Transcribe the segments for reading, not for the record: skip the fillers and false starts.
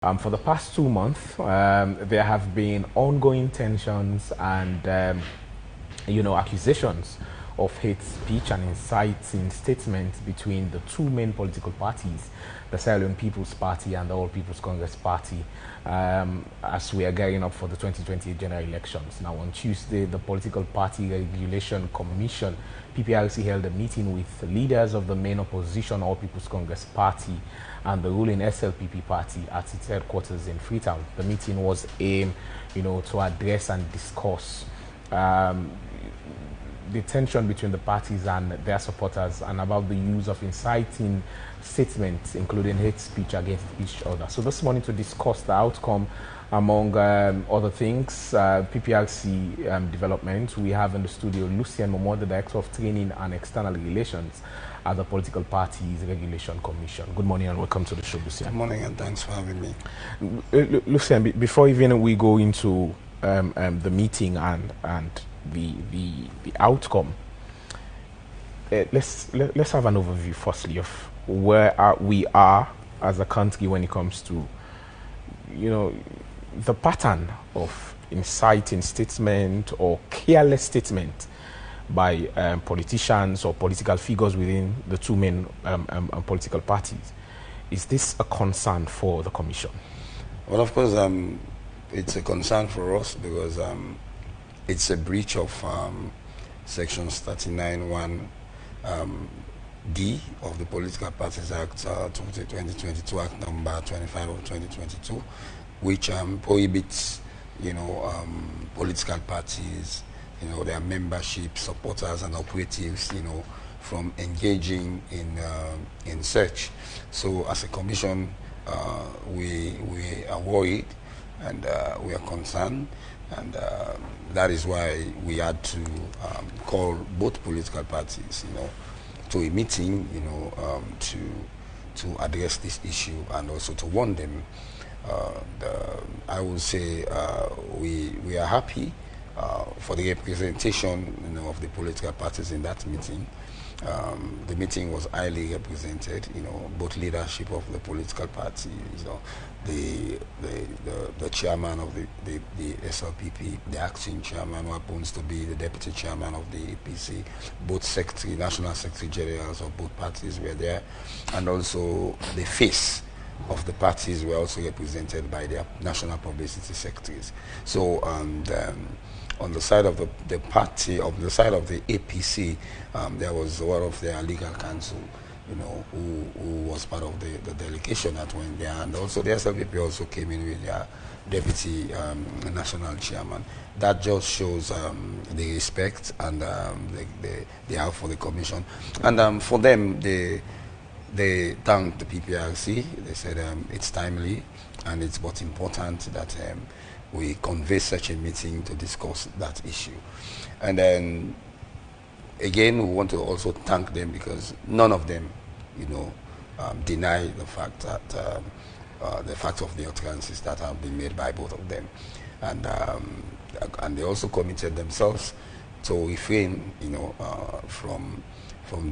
For the past 2 months, there have been ongoing tensions and, accusations of hate speech and inciting statements between the two main political parties, the Sierra Leone People's Party and the All People's Congress Party, as we are gearing up for the 2020 general elections. Now, on Tuesday, the Political Party Regulation Commission, PPRC, held a meeting with leaders of the main opposition, All People's Congress Party, and the ruling SLPP party at its headquarters in Freetown. The meeting was aimed, to address and discuss the tension between the parties and their supporters, and about the use of inciting statements, including hate speech against each other. So this morning, to discuss the outcome, among other things, PPRC development, we have in the studio Leone, the Director of Training and External Relations at the Political Parties Regulation Commission. Good morning and welcome to the show, Leone. Good morning and thanks for having me. Leone, before even we go into the meeting and the outcome, let's have an overview firstly of where we are as a country when it comes to the pattern of inciting statement or careless statement by politicians or political figures within the two main political parties. Is this a concern for the Commission? Well, of course, it's a concern for us because it's a breach of Sections 39(1) D of the Political Parties Act 2022, Act number 25 of 2022, which prohibits, political parties, their membership, supporters, and operatives, from engaging in search. So, as a commission, we are worried and we are concerned, and that is why we had to call both political parties, to a meeting, to address this issue and also to warn them. I would say we are happy for the representation, of the political parties in that meeting. The meeting was highly represented, both leadership of the political party, the chairman of the SLPP, the acting chairman who happens to be the deputy chairman of the APC, both national secretary generals of both parties were there, and also the face of the parties were also represented by their national publicity secretaries. So, on the side of the party, on the side of the APC, there was one of their legal counsel, who was part of the delegation that went there, and also the SLPP also came in with their deputy national chairman. That just shows the respect and they have for the commission, and for them, they thanked the PPRC. They said it's timely and it's but important that we convey such a meeting to discuss that issue. And then again, we want to also thank them because none of them, deny the fact that the fact of the utterances that have been made by both of them, and they also committed themselves to refrain, from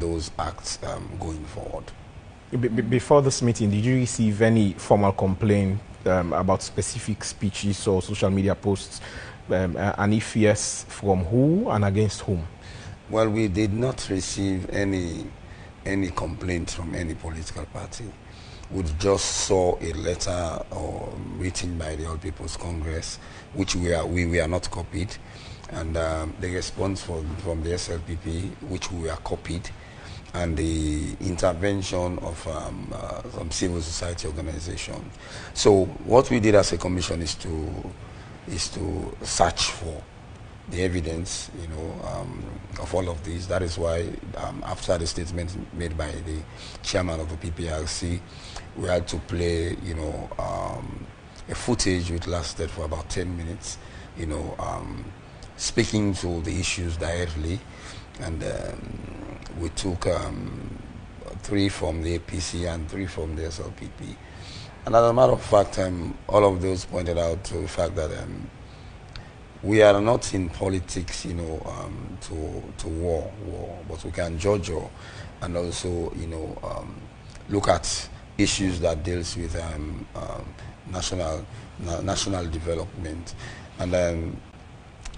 those acts going forward. Before this meeting, did you receive any formal complaint about specific speeches or social media posts, and if yes, from who and against whom? Well, we did not receive any complaint from any political party. We just saw a letter written by the All People's Congress, which we are not copied, and the response from the SLPP, which we are copied, and the intervention of some civil society organizations. So what we did as a commission is to search for the evidence, of all of these. That is why after the statement made by the chairman of the PPRC, we had to play, a footage which lasted for about 10 minutes, speaking to the issues directly, and we took 3 from the APC and 3 from the SLPP. And as a matter of fact, all of those pointed out to the fact that we are not in politics, to war, but we can judge and also, look at issues that deals with national development. And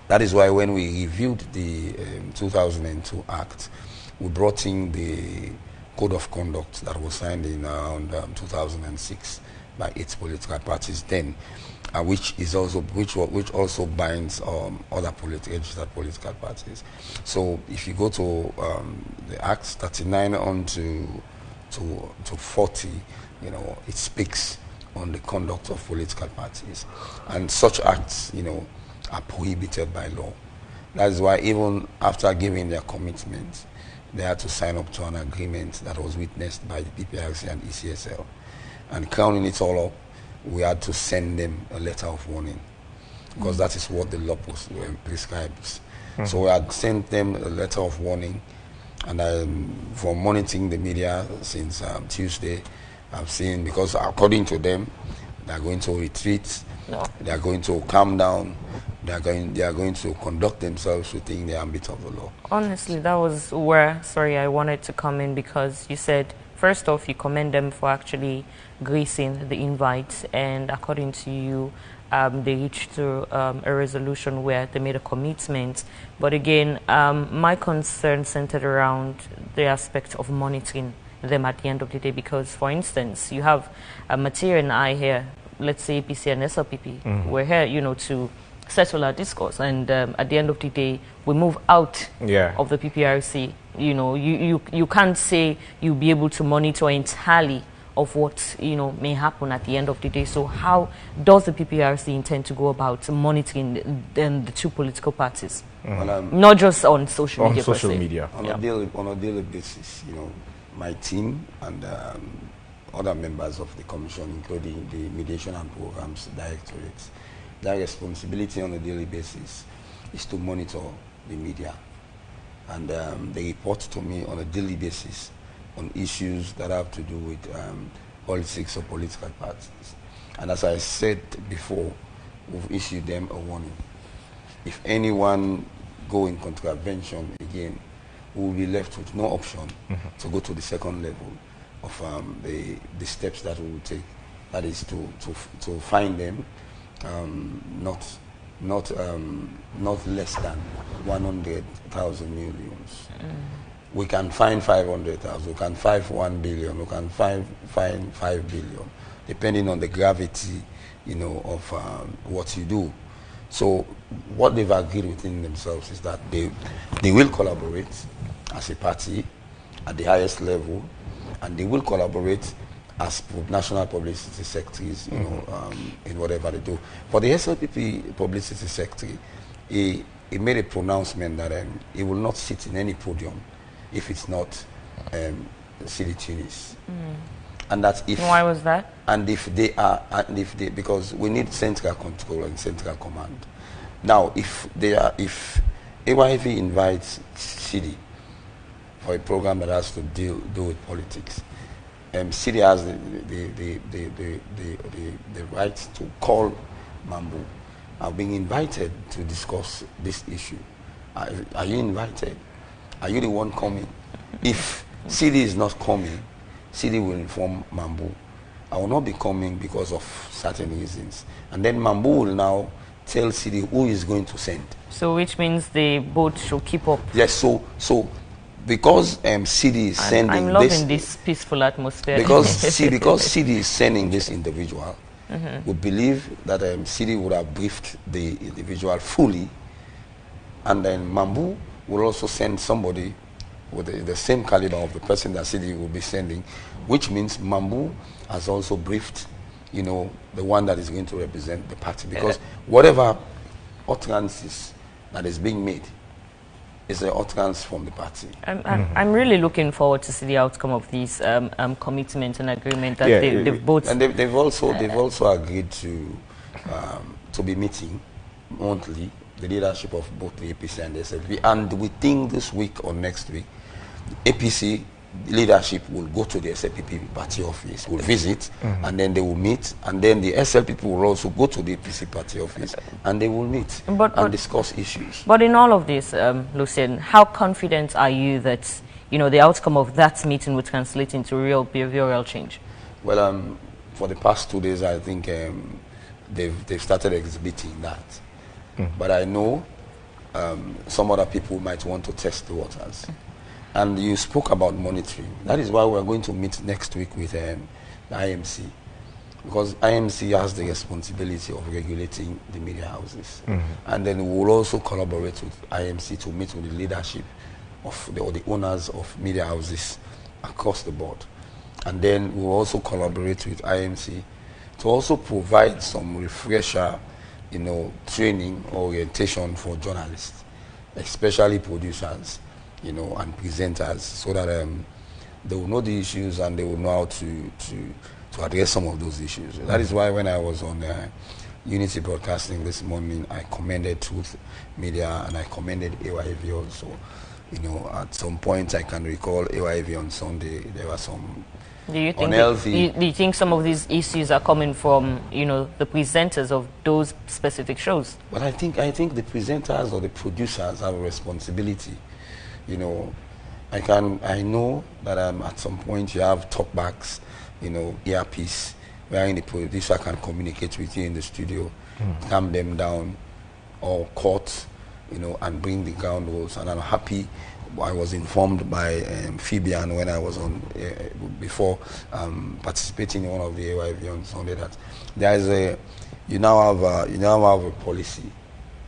that is why when we reviewed the 2002 Act, we brought in the Code of Conduct that was signed in around 2006 by 8 political parties then, which also binds other registered political parties. So if you go to the Act 39 on to 40, you know, it speaks on the conduct of political parties, and such acts, you know, are prohibited by law. That is why even after giving their commitment, they had to sign up to an agreement that was witnessed by the PPRC and ECSL. And crowning it all up, we had to send them a letter of warning, because that is what the law prescribes. So we had sent them a letter of warning, and for monitoring the media since Tuesday, I've seen, because according to them, they are going to retreat, they are going to calm down, they are going to conduct themselves within the ambit of the law. Honestly, that was where, I wanted to come in, because you said, first off, you commend them for actually gracing the invite, and according to you, they reached to a resolution where they made a commitment. But again, my concern centered around the aspect of monitoring them at the end of the day, because, for instance, you have Material and I here, let's say APC and SLPP, we're here, you know, to settle our discourse, and at the end of the day, we move out of the PPRC. You know, you can't say you'll be able to monitor entirely of what, you know, may happen at the end of the day. So how does the PPRC intend to go about monitoring the two political parties? Well, not just on social media. On social media. On a daily basis, you know, my team and other members of the commission, including the Mediation and Programs Directorate, their responsibility on a daily basis is to monitor the media. And they report to me on a daily basis on issues that have to do with politics or political parties. And as I said before, we've issued them a warning. If anyone go in contravention again, we will be left with no option to go to the second level of the steps that we will take. That is to fine them not less than 100,000 millions. We can fine 500,000, we can fine 1 billion, we can fine 5 billion, depending on the gravity, you know, of what you do. So what they've agreed within themselves is that they will collaborate as a party at the highest level, and they will collaborate as national publicity secretaries, you know, in whatever they do. For the SLPP publicity secretary, he made a pronouncement that he will not sit in any podium if it's not City Tunis. And that if why was that? And if they because we need central control and central command. Now, if AYV invites City for a program that has to do with politics, City has the right to call Mambu. I've been invited to discuss this issue. Are you invited? Are you the one coming? If City is not coming, City will inform Mambu. I will not be coming because of certain reasons. And then Mambu will now tell City who is going to send. So which means they both should keep up. Yes, so because City is sending I'm loving this peaceful atmosphere. Because City is sending this individual, we believe that City would have briefed the individual fully, and then Mambu will also send somebody with the same caliber of the person that City will be sending, which means Mambu has also briefed, you know, the one that is going to represent the party, because whatever utterances that is being made is an utterance from the party. I'm really looking forward to see the outcome of these commitments and agreement that they've both. And they've also agreed to be meeting monthly, the leadership of both the APC and the SLPP, and within this week or next week, APC leadership will go to the SLPP party office, will visit, and then they will meet, and then the SLPP will also go to the APC party office, and they will meet and discuss issues. But in all of this, Lucien, how confident are you that, you know, the outcome of that meeting would translate into real behavioral change? Well, for the past 2 days, I think they've started exhibiting that. But I know some other people might want to test the waters. And you spoke about monitoring. That is why we're going to meet next week with the IMC, because IMC has the responsibility of regulating the media houses. And then we will also collaborate with IMC to meet with the leadership of the owners of media houses across the board. And then we will also collaborate with IMC to also provide some refresher, training, orientation for journalists, especially producers, and presenters, so that they will know the issues and they will know how to address some of those issues. That is why when I was on Unity Broadcasting this morning, I commended Truth Media and I commended AYV also. At some point I can recall AYV on Sunday, there were some unhealthy... Do you think some of these issues are coming from, the presenters of those specific shows? But I think the presenters or the producers have a responsibility. I know that at some point you have talkbacks, earpiece, wherein the producer can communicate with you in the studio, calm them down, or cut, and bring the ground rules. And I'm happy. I was informed by Fabian when I was on before participating in one of the AYV on Sunday that there is you now have a policy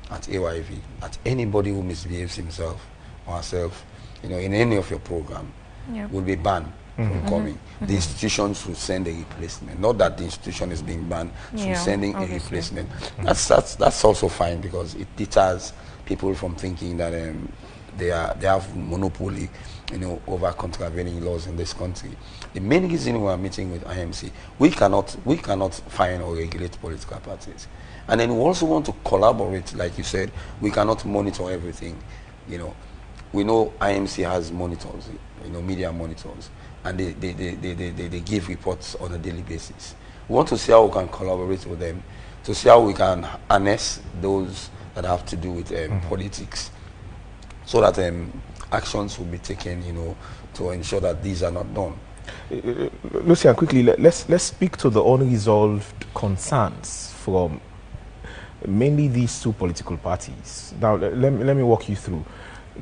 at AYV that anybody who misbehaves himself or herself, in any of your program, will be banned from coming. The institutions will send a replacement. Not that the institution is being banned, so sending a replacement. That's also fine, because it deters people from thinking that they have monopoly, over contravening laws in this country. The main reason we are meeting with IMC, we cannot fine or regulate political parties, and then we also want to collaborate. Like you said, we cannot monitor everything. We know IMC has monitors, media monitors, and they give reports on a daily basis. We want to see how we can collaborate with them, to see how we can harness those that have to do with politics, so that actions will be taken, to ensure that these are not done. Lucian, quickly, let's speak to the unresolved concerns from mainly these two political parties. Now, let me walk you through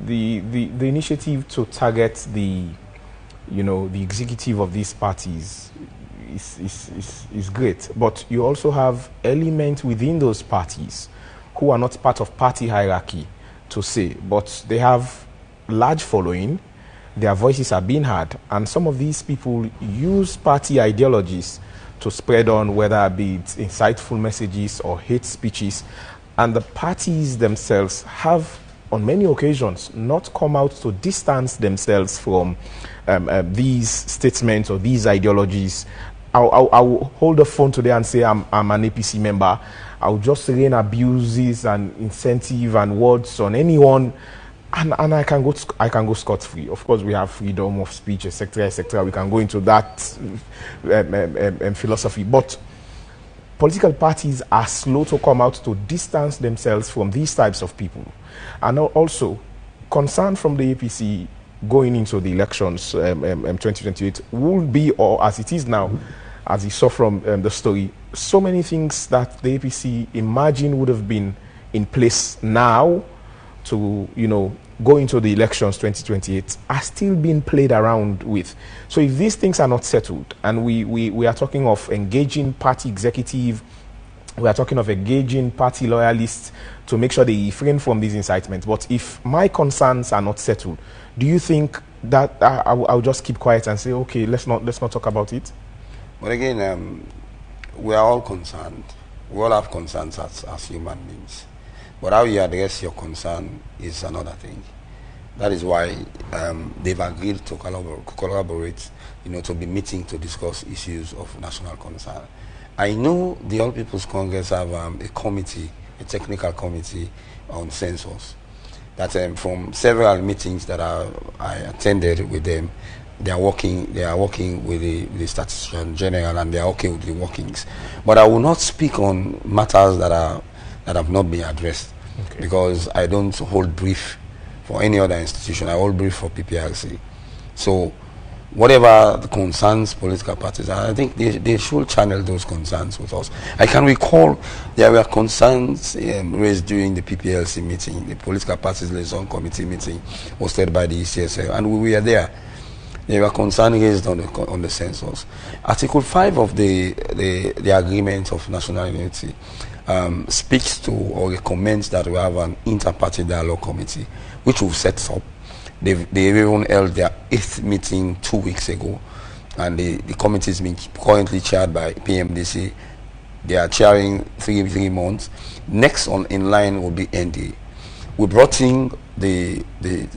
the initiative to target the executive of these parties is great, but you also have elements within those parties who are not part of party hierarchy, to say, but they have large following, their voices are being heard, and some of these people use party ideologies to spread on, whether it be insightful messages or hate speeches, and the parties themselves have on many occasions not come out to distance themselves from these statements or these ideologies. I'll hold the phone today and say I'm an APC member. I'll just rain abuses and incentive and words on anyone, and I can go scot-free. Of course, we have freedom of speech, etc., etc. We can go into that philosophy, but political parties are slow to come out to distance themselves from these types of people, and also concern from the APC going into the elections 2028 will be, or as it is now, as you saw from the story, so many things that the APC imagine would have been in place now to, go into the elections 2028 are still being played around with. So if these things are not settled, and we are talking of engaging party executive, we are talking of engaging party loyalists to make sure they refrain from these incitements. But if my concerns are not settled, do you think that I'll just keep quiet and say, okay, let's not talk about it? But again, we are all concerned. We all have concerns as human beings. But how you address your concern is another thing. That is why they've agreed to collaborate, to be meeting to discuss issues of national concern. I know the All People's Congress have a committee, a technical committee on census. That from several meetings that I attended with them, they are working with the Statistician General, and they are working with the workings. But I will not speak on matters that have not been addressed, because I don't hold brief for any other institution. I hold brief for PPRC. So whatever the concerns political parties are, I think they should channel those concerns with us. I can recall there were concerns raised during the PPRC meeting, the Political Parties Liaison Committee meeting hosted by the ECSL, and we were there. There were concerns raised on the census. Article 5 of the Agreement of National Unity speaks to or recommends that we have an inter-party dialogue committee, which we've set up. They even held their 8th meeting 2 weeks ago, and the committee is being currently chaired by PMDC. They are chairing three months. Next in line will be ND. We brought in the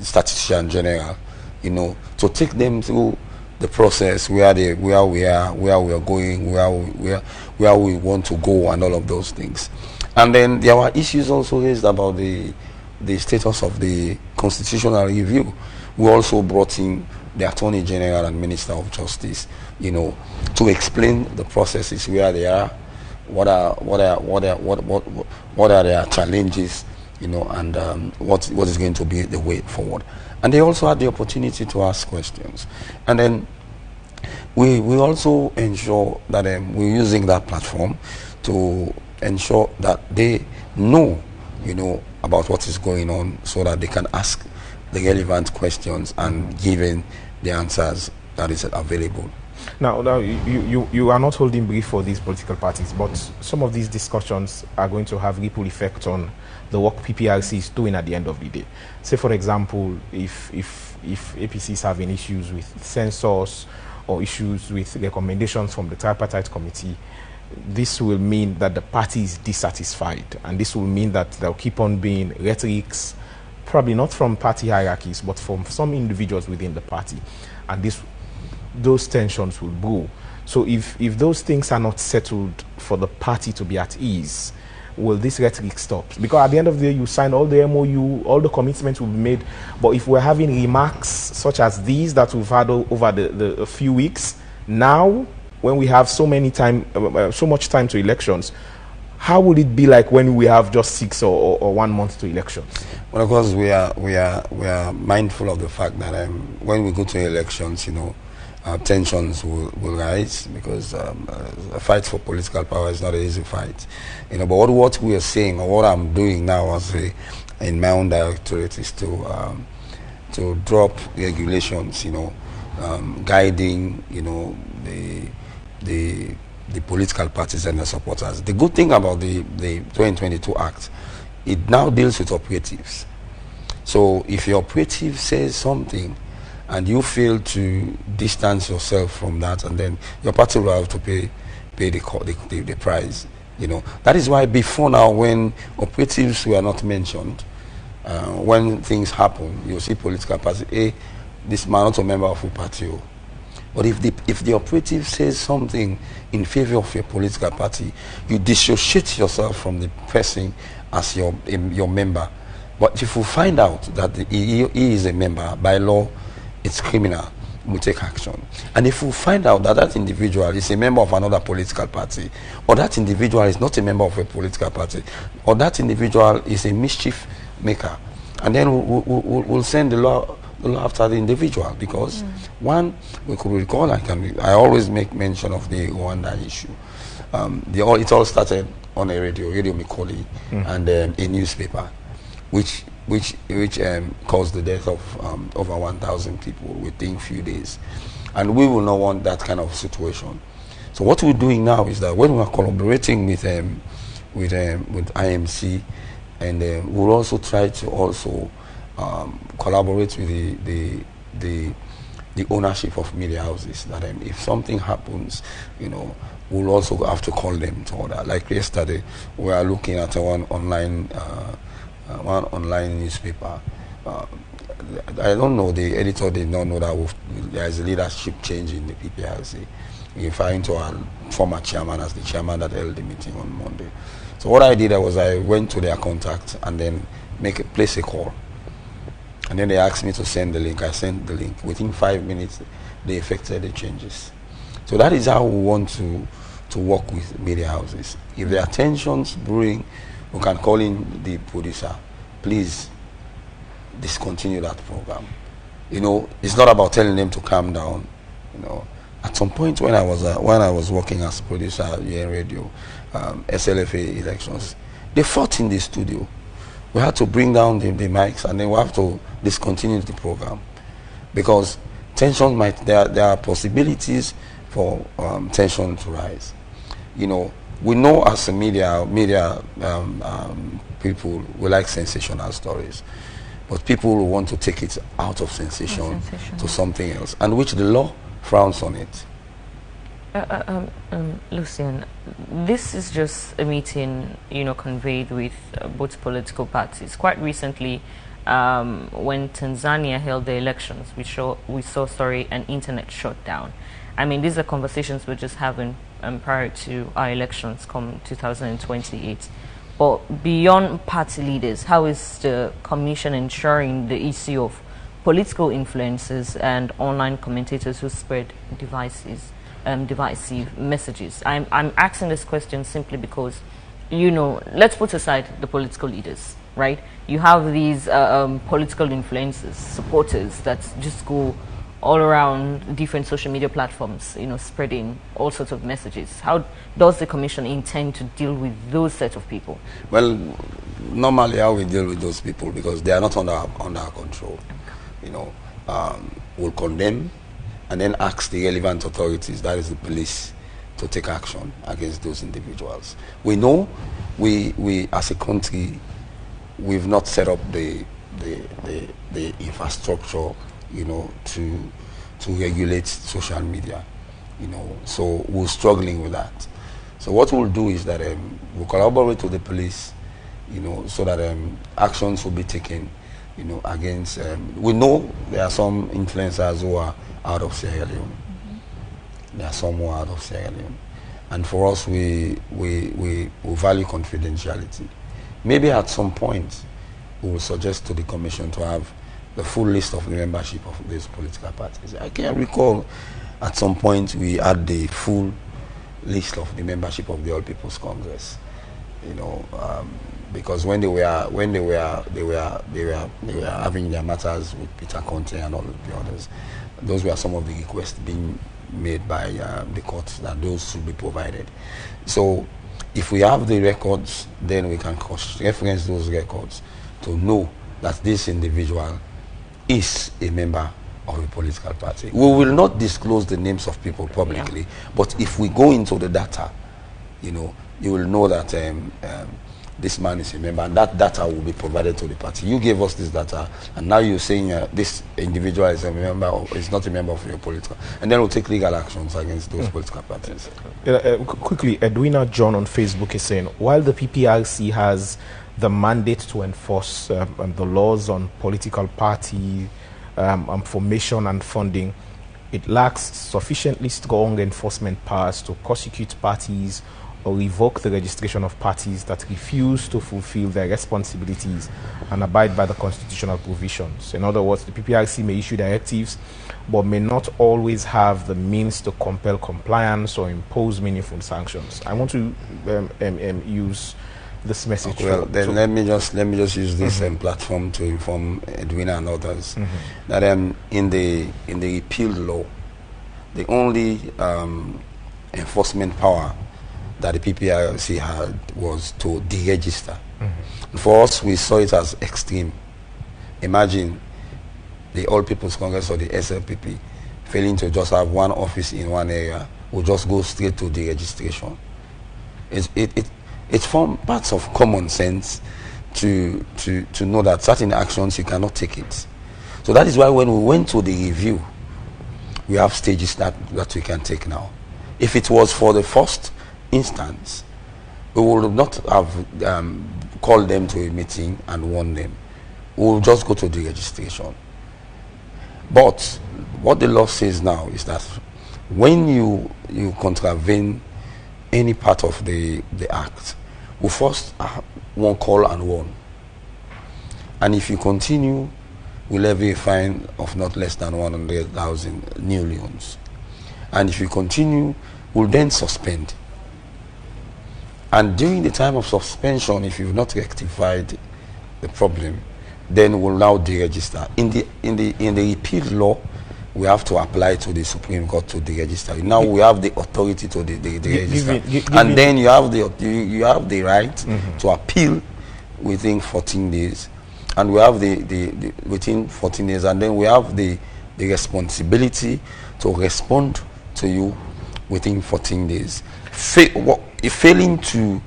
Statistician General, to take them through the process, where we are going, where we want to go, and all of those things. And then there were issues also raised about the status of the constitutional review. We also brought in the Attorney General and Minister of Justice, to explain the processes, where they are, what are their challenges, and what is going to be the way forward. And they also had the opportunity to ask questions. And then we also ensure that we're using that platform to ensure that they know, about what is going on, so that they can ask the relevant questions and given the answers that is available. Now you are not holding brief for these political parties, but some of these discussions are going to have ripple effect on the work PPRC is doing at the end of the day. Say, for example, if APC is having issues with census or issues with recommendations from the tripartite committee, this will mean that the party is dissatisfied, and this will mean that there will keep on being rhetorics, probably not from party hierarchies, but from some individuals within the party, and those tensions will grow. So if those things are not settled for the party to be at ease, will this rhetoric stop? Because at the end of the day, you sign all the MOU, all the commitments will be made, but if we're having remarks such as these that we've had over the few weeks, now when we have so much time to elections, how would it be like when we have just 6 or 1 month to elections? Well, of course, we are mindful of the fact that when we go to elections, tensions will rise, because a fight for political power is not an easy fight. But what we are saying, or what I'm doing now in my own directorate, is to drop regulations, guiding, the political parties and their supporters. The good thing about the 2022 Act, it now deals with operatives. So if your operative says something and you fail to distance yourself from that, and then your party will have to pay the price. That is why before now, when operatives were not mentioned, when things happen, you see political party, this man not a member of a party. But if the operative says something in favor of your political party, you dissociate yourself from the person as your member. But if you find out that he is a member, by law, it's criminal, we take action. And if we find out that that individual is a member of another political party, or that individual is not a member of a political party, or that individual is a mischief maker, and then we'll send the law after the individual, because one, we could recall, I always make mention of the Rwanda issue. It all started on a Radio Mikoli, and a newspaper, which caused the death of over 1,000 people within few days, and we will not want that kind of situation. So what we're doing now is that when we are collaborating with IMC, and we'll also try to also collaborate with the ownership of media houses, that if something happens, we'll also have to call them to order. Like yesterday, we are looking at one online newspaper. I don't know, the editor did not know that there is a leadership change in the PPRC, referring to our former chairman as the chairman that held the meeting on Monday. So what I did was I went to their contact and then place a call. And then they asked me to send the link. I sent the link. Within 5 minutes, they effected the changes. So that is how we want to work with media houses. If there are tensions brewing, we can call in the producer. Please discontinue that program. It's not about telling them to calm down. You know, at some point when I was working as producer here in radio, SLFA elections, they fought in the studio. We had to bring down the mics, and then we have to discontinue the program because tension there are possibilities for tension to rise. You know, we know as a media people, we like sensational stories, but people who want to take it out of sensation to something else, and which the law frowns on it. Lucian, this is just a meeting, conveyed with both political parties. Quite recently, when Tanzania held the elections, we saw an internet shutdown. I mean, these are conversations we're just having prior to our elections come 2028. But beyond party leaders, how is the Commission ensuring the issue of political influences and online commentators who spread divisive messages? I'm asking this question simply because, let's put aside the political leaders, right? You have these political influencers, supporters that just go all around different social media platforms, spreading all sorts of messages. How does the Commission intend to deal with those set of people? Well, normally how we deal with those people, because they are not under our control, we'll condemn and then ask the relevant authorities, that is the police, to take action against those individuals. We know we as a country, we've not set up the infrastructure, to regulate social media, so we're struggling with that. So what we'll do is that we'll collaborate with the police, so that actions will be taken, against. We know there are some influencers who are out of Sierra Leone. There are some who are out of Sierra Leone, and for us, we value confidentiality. Maybe at some point, we will suggest to the Commission to have the full list of the membership of these political parties. I can recall at some point we had the full list of the membership of the All People's Congress. Because when they were having their matters with Peter Conte and all of the others, those were some of the requests being made by the courts that those should be provided. So if we have the records, then we can reference those records to know that this individual is a member of a political party. We will not disclose the names of people publicly, but if we go into the data, you will know that this man is a member, and that data will be provided to the party. You gave us this data, and now you're saying this individual is a member or is not a member of your political, and then we'll take legal actions against those political parties. Quickly, Edwina John on Facebook is saying, while the PPRC has the mandate to enforce the laws on political party formation and funding, it lacks sufficiently strong enforcement powers to prosecute parties or revoke the registration of parties that refuse to fulfill their responsibilities and abide by the constitutional provisions. In other words, the PPRC may issue directives but may not always have the means to compel compliance or impose meaningful sanctions. I want to use this message. Okay, well, then let me just use this platform to inform Edwina and others that in the repealed law, the only enforcement power that the PPRC had was to deregister. For us, we saw it as extreme. Imagine the All People's Congress or the SLPP failing to just have one office in one area, will just go straight to deregistration. It's from parts of common sense to know that certain actions you cannot take it. So that is why when we went to the review, we have stages that we can take now. If it was for the first instance, we would not have called them to a meeting and warned them. We will just go to the registration. But what the law says now is that when you contravene any part of the act, we first one call and warn. And if you continue, we'll levy a fine of not less than 100,000 new leons. And if you continue, we'll then suspend. And during the time of suspension, if you've not rectified the problem, then we'll now deregister. In the repealed law, we have to apply to the Supreme Court to deregister. Now we have the authority to deregister, and then you have the right to appeal within 14 days, and we have the within 14 days, and then we have the responsibility to respond to you within 14 days. If failing to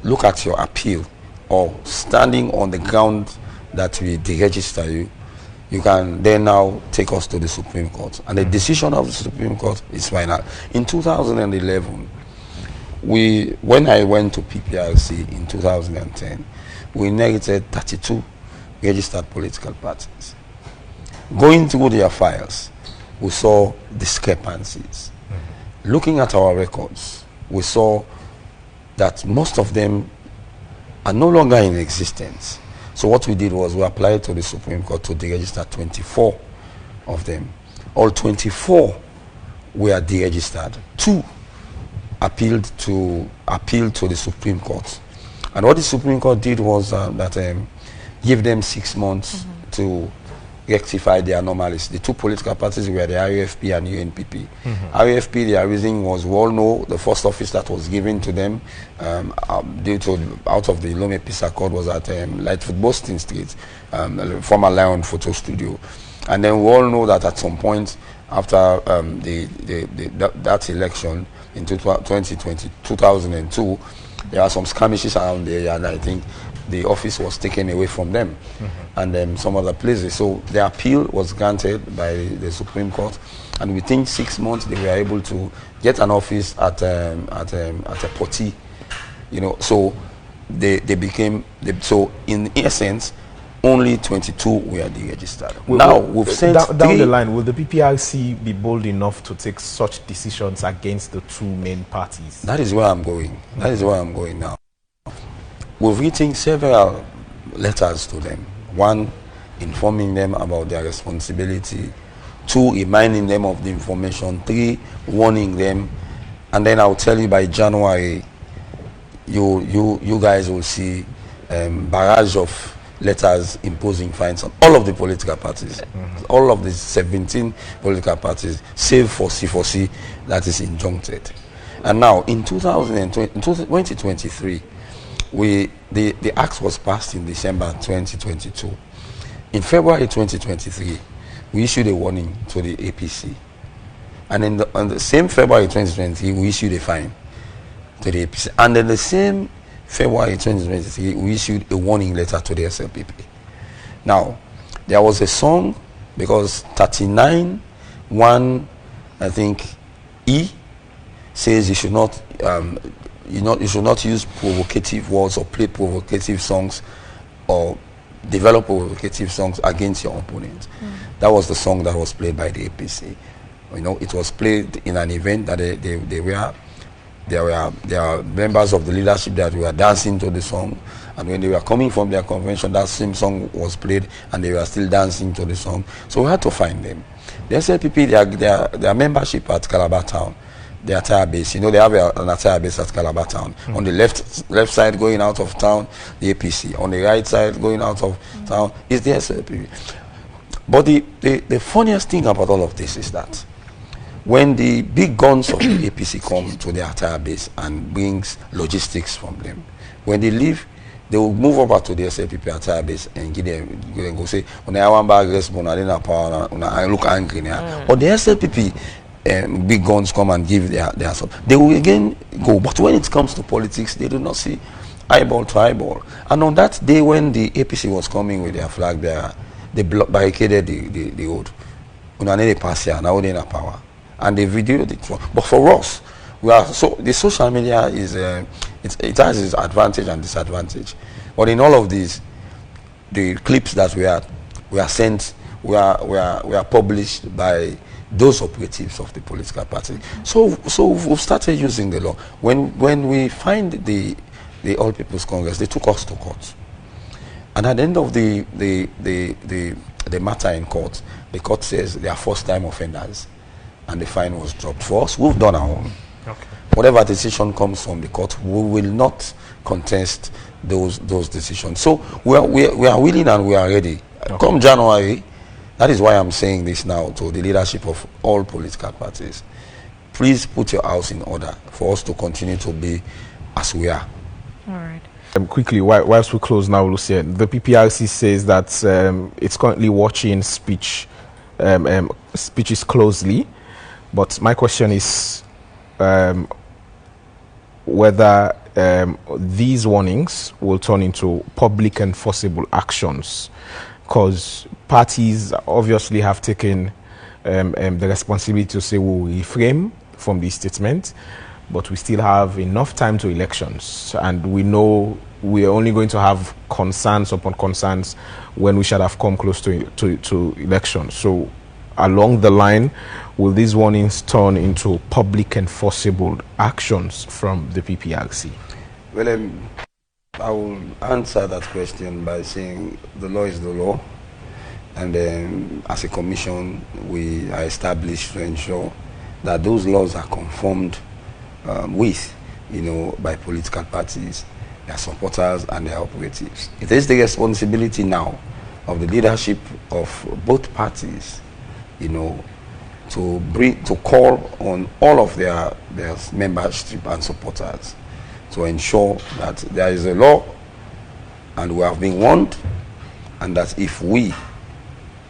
look at your appeal or standing on the ground that we deregister you, you can then now take us to the Supreme Court. And the decision of the Supreme Court is final. In 2011, when I went to PPRC in 2010, we inherited 32 registered political parties. Going through their files, we saw discrepancies. Looking at our records, we saw that most of them are no longer in existence. So what we did was we applied to the Supreme Court to deregister 24 of them. All 24 were deregistered. 2 appealed to the Supreme Court. And what the Supreme Court did was give them 6 months to rectify their anomalies. The 2 political parties were the RFP and UNPP. RFP, their reason was, we all know the first office that was given to them out of the Leone Peace Accord was at Lightfoot Boston Street, former Leone photo studio. And then we all know that at some point after that election in 2002, there are some skirmishes around the area, and I think the office was taken away from them and some other places. So the appeal was granted by the Supreme Court, and within 6 months they were able to get an office at a Poti, So they became so in essence only 22 were deregistered. Now we've sent down the line. Will the PPRC be bold enough to take such decisions against the 2 main parties? That is where I'm going. That is where I'm going now. We've written several letters to them. 1, informing them about their responsibility. 2, reminding them of the information. 3, warning them. And then I'll tell you, by January, you guys will see barrage of letters imposing fines on all of the political parties. All of the 17 political parties, save for C4C, that is injuncted. And now, in 2023, the act was passed in December 2022. In February 2023, we issued a warning to the APC. And on the same February 2023, we issued a fine to the APC. And in the same February 2023, we issued a warning letter to the SLPP. Now, there was a song, because 39(1), I think, E says you should not you should not use provocative words or play provocative songs or develop provocative songs against your opponent. That was the song that was played by the APC. It was played in an event that there were members of the leadership that were dancing to the song, and when they were coming from their convention, that same song was played and they were still dancing to the song. So we had to find them. The SLPP, their membership at Calabar Town, the attire base, they have an attire base at Calabar Town. On the left side going out of town, the APC. On the right side going out of town is the SLPP. But the funniest thing about all of this is that when the big guns of the APC come to the attire base and brings logistics from them, when they leave, they will move over to the SLPP attire base and give them go say, when I want back respond, I look angry now. Or the SLPP big guns come and give their support. They will again go. But when it comes to politics, they do not see eyeball to eyeball. And on that day when the APC was coming with their flag bearer, they barricaded the road. Now they pass here, now they're in power. And they videoed it. But for us, the social media is it has its advantage and disadvantage. But in all of these, the clips that we are sent, we are published by those operatives of the political party. So we've started using the law. When we find the All People's Congress, they took us to court. And at the end of the matter in court, the court says they are first-time offenders, and the fine was dropped. For us, we've done our own. Okay. Whatever decision comes from the court, we will not contest those decisions. So we are willing and we are ready. Okay. Come January, That is why I'm saying this now to the leadership of all political parties. Please put your house in order for us to continue to be as we are. All right. Quickly, whilst we close now, Lucien, the PPRC says that it's currently watching speeches closely, but my question is whether these warnings will turn into public enforceable actions, because parties obviously have taken the responsibility to say we will refrain from this statement, but we still have enough time to elections, and we know we are only going to have concerns upon concerns when we shall have come close to elections. So along the line, will these warnings turn into public enforceable actions from the PPRC? Well, I will answer that question by saying the law is the law, and as a commission we are established to ensure that those laws are conformed with, by political parties, their supporters and their operatives. It is the responsibility now of the leadership of both parties, to call on all of their membership and supporters to ensure that there is a law and we have been warned, and that if we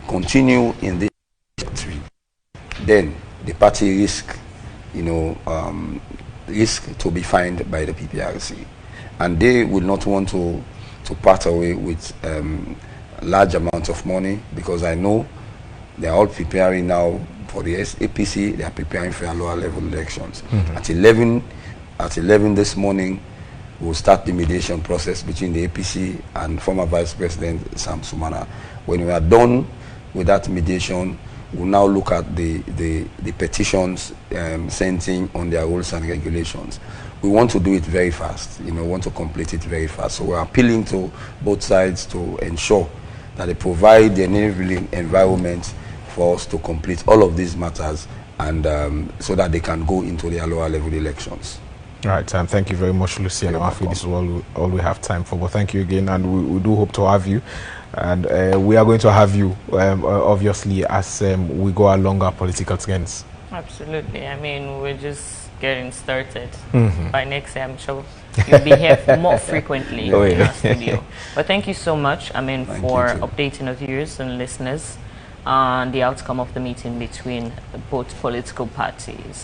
continue in this trajectory, then the party risk to be fined by the PPRC, and they will not want to part away with large amounts of money, because I know they are all preparing now for the APC. They are preparing for their lower level elections. Mm-hmm. At 11 this morning, we'll start the mediation process between the APC and former Vice President Sam Sumana. When we are done with that mediation, we'll now look at the petitions sent in on their rules and regulations. We want to do it very fast, want to complete it very fast. So we're appealing to both sides to ensure that they provide the enabling environment for us to complete all of these matters, and so that they can go into their lower level elections. All right, thank you very much, Lucien. This is all we have time for, but thank you again, and we do hope to have you. And we are going to have you, obviously, as we go along our political trends. Absolutely. I mean, we're just getting started. Mm-hmm. By next year, I'm sure you'll be here more frequently in our studio. But thank you so much, for updating our viewers and listeners on the outcome of the meeting between both political parties.